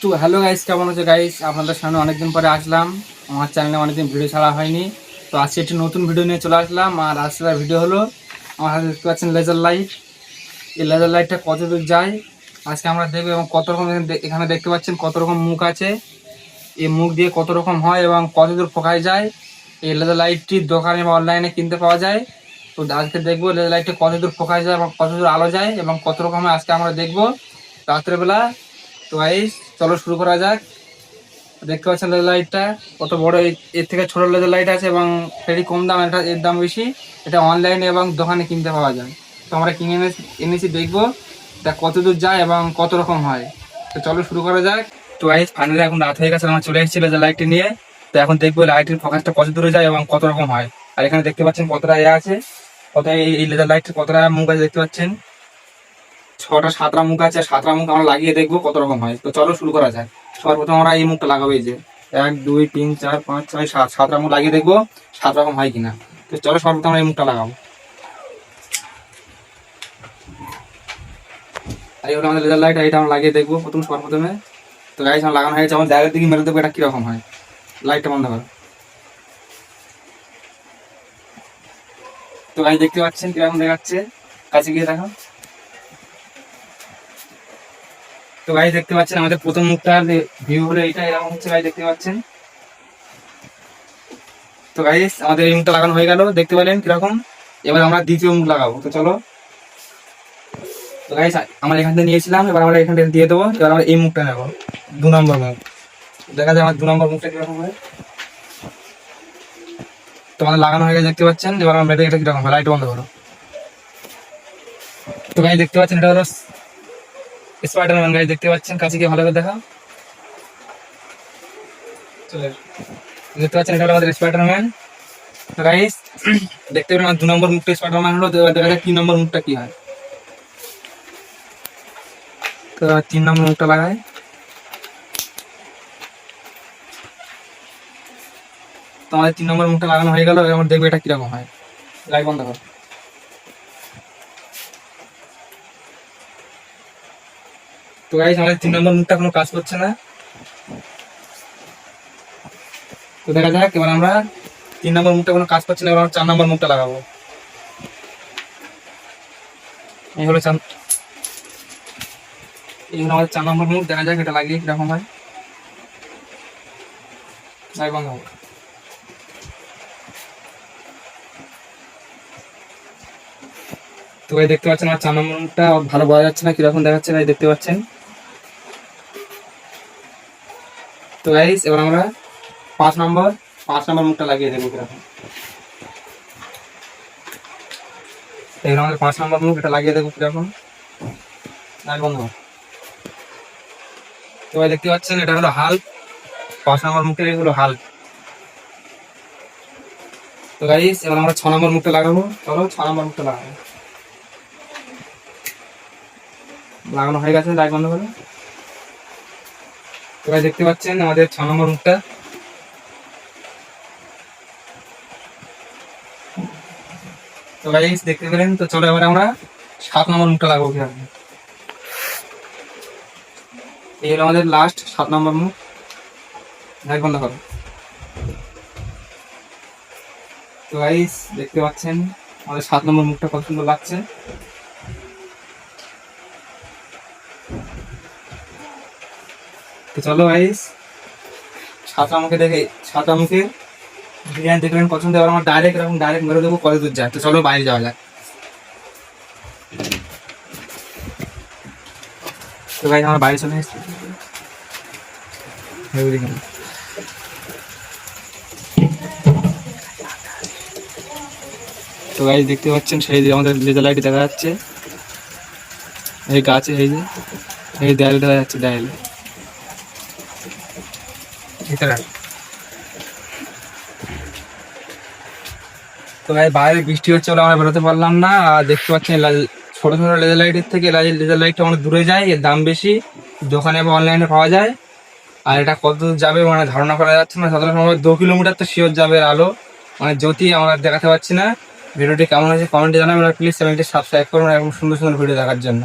তো hello guys, কেমন আছো গাইস? আপনাদের সামনে অনেকদিন পরে আসলাম। আমার চ্যানেলে অনেকদিন ভিডিও ছাড়া হয়নি, তো আজকে একটি নতুন ভিডিও নিয়ে চলে আসলাম। আর আজকের ভিডিও হলো, আমার হাতে দেখতে পাচ্ছেন লেজার লাইট। এই লেজার লাইটটা কত দূর যায় আজকে আমরা দেখবো, এবং কত রকম এখানে দেখতে পাচ্ছেন কত রকম মুখ আছে। এই মুখ দিয়ে কত রকম হয় এবং কত দূর ফোকায় যায়। এই লেজার লাইটটি দোকানে বা অনলাইনে কিনতে পাওয়া যায়। তো আজকে দেখবো লেজার লাইটটি কত দূর ফোকায় যায় এবং কত দূর আলো যায় এবং কত রকম হয় আজকে আমরা দেখবো রাত্রেবেলা। তো গাইস চলো শুরু করা যাক। দেখতে পাচ্ছেন লেজার লাইটটা কত বড়। এর থেকে ছোট লেজার লাইট আছে এবং সেটি কম দাম, এটা এর দাম বেশি। এটা অনলাইনে এবং দোকানে কিনতে পাওয়া যায়। তো আমরা কিনে এনেছি, দেখবো এটা কত দূর যায় এবং কত রকম হয়। তো চলো শুরু করা যাক। তো গাইস ফাইনালি এখন রাত হয়ে গেছে, আমরা চলে এসেছি লেজার লাইটটি নিয়ে। তো এখন দেখবো লাইটের ফোকাসটা কত দূরে যায় এবং কত রকম হয়। আর এখানে দেখতে পাচ্ছেন কতটা আছে, কত এই লেজার লাইটের কতটা মুখ আছে দেখতে পাচ্ছেন। 6টা 7টা মুখ আছে, 7টা মুখ আমরা লাগিয়ে দেখবো কত রকম হয়। তো চলো শুরু করা যায়। সর্বপ্রথম আমরা এই মুখটা লাগাবো, এই যে 1 2 3 4 5 6 7, 7টা মুখ লাগিয়ে দেখবো 7 রকম হয় কিনা। তো চলো সর্বপ্রথম আমরা এই মুখটা লাগাবো। আর এই হলো আমাদের লেজার লাইট, এটা আমরা লাগিয়ে দেখবো সর্বপ্রথমে। তো গাইস আমার লাগানো হয়েছে, আমার জায়গার দিকে মেরে দেবো এটা কিরকম হয়। লাইটটা বন্ধ করো। তো গাইস দেখতে পাচ্ছেন কিরকম দেখাচ্ছে, কাছে গিয়ে দেখো। তো গাইস দেখতে পাচ্ছেন আমাদের প্রথম মুখটার ভিউ হলো এইটা, এরকম হচ্ছে গাইস দেখতে পাচ্ছেন। তো গাইস আমাদের এই মুখটা লাগানো হয়ে গেল, দেখতে পেলেন কিরকম। এবার আমরা দ্বিতীয় মুখ লাগাবো। তো চলো। তো গাইস আমরা এখান থেকে নিয়েছিলাম, এবার আমরা এখান থেকে দিয়ে দেবো। এবার আমরা এই মুখটা নেবো, 2 নম্বর মুখ। দেখা যায় আমার 2 নম্বর মুখটা কিরকম হয়। তো আমাদের লাগানো হয়ে গেছে দেখতে পাচ্ছেন। এবার আমরা এটা কিরকম হয়, লাইট বন্ধ করো। তো গাইস দেখতে পাচ্ছেন এটা হলো স্পাইডারম্যান। গাইস দেখতে পাচ্ছেন, কাছে গিয়ে ভালো করে দেখা। চলে দেখতে পাচ্ছেন এটা হলো আমাদের স্পাইডারম্যান। তো গাইস দেখতে পেলাম 2 নম্বর মুখটা স্পাইডারম্যান হলো। তো এবার দেখা যাক 3 নম্বর মুখটা কি হয়। তো 3 নম্বর মুখটা লাগাই। তো আমাদের 3 নম্বর মুখটা লাগানো হয়ে গেল, এবার দেখবো এটা কিরকম হয়। লাইট বন্ধ কর। তো গাইস আমাদের 3 নম্বর মুখটা কোনো কাজ করছে না। তো দেখা যাক, এবার আমরা 3 নম্বর মুখটা কোনো কাজ করছে না, এবার আমরা 4 নম্বর মুখটা লাগাবো। এই হলো আমাদের 4 নম্বর মুখ। দেখা যাক এটা লাগিয়ে কিরকম হয়। লাইট বন্ধ কর। তো ভাই দেখতে পাচ্ছেন আমার 4 নম্বর মুখটা ভালো বোঝা যাচ্ছে না, কিরকম দেখাচ্ছে ভাই দেখতে পাচ্ছেন। তো গাইস এবার আমরা 5 নম্বর মুখটা লাগিয়ে দেবো কিরকম। এবার আমাদের 5 নম্বর মুখ, এটা লাগিয়ে দেবো কিরকম। লাইট বন্ধ কর। তো ভাই দেখতে পাচ্ছেন এটা হলো হাল্ক। 5 নম্বর মুখের এগুলো হাল্ক। তো গাইস এবার আমরা 6 নম্বর মুখটা লাগাবো। চলো 6 নম্বর মুখটা লাগাবো। লাগানো হয়ে গেছে, লাইট বন্ধ করো। তো ভাই দেখতে পাচ্ছেন আমাদের 6 নম্বর মুখটা। তো গাইস দেখতে পেলেন। তো চলো এবার আমরা 7 নম্বর মুখটা লাগাবো কিভাবে। এই হলো আমাদের লাস্ট 7 নম্বর মুখ। লাইট বন্ধ করো। তো গাইস দেখতে পাচ্ছেন আমাদের 7 নম্বর মুখটা কত সুন্দর লাগছে। তো চলো গাইস 7টা মুখে দেখে 7টা মুখে ডিজাইন দেখলেন পছন্দ। এবার আমার ডাইরেক্ট মেরে দেবো কত দূর যায়। তো চলো বাইরে যাওয়া যাক। তো গাইস আমরা বাইরে চলে এসেছি। তো গাইস দেখতে পাচ্ছেন সেই যে আমাদের লেজার লাইট দেখা যাচ্ছে এই গাছে, এই যে এই দেয়ালে দেখা যাচ্ছে, দেয়ালে ভিতরে। তো ভাই বাইরে বৃষ্টি হচ্ছে বলে আমরা বেরোতে পারলাম না। আর দেখতে পাচ্ছেন ছোট ছোট লেজার লাইটের থেকে লেজার লাইটটা অনেক দূরে যায়, এর দাম বেশি। দোকানে বা অনলাইনে পাওয়া যায়। আর এটা কত দূর যাবে মানে ধারণা করা যাচ্ছে না। যতটা সম্ভব 2 কিলোমিটার তো শিওর যাবে আলো, মানে জ্যোতি আমরা দেখাতে পাচ্ছি না। ভিডিওটি কেমন হয়েছে কমেন্টে জানাবেন। আর প্লিজ চ্যানেলটি সাবস্ক্রাইব করুন এরকম সুন্দর সুন্দর ভিডিও দেখার জন্য।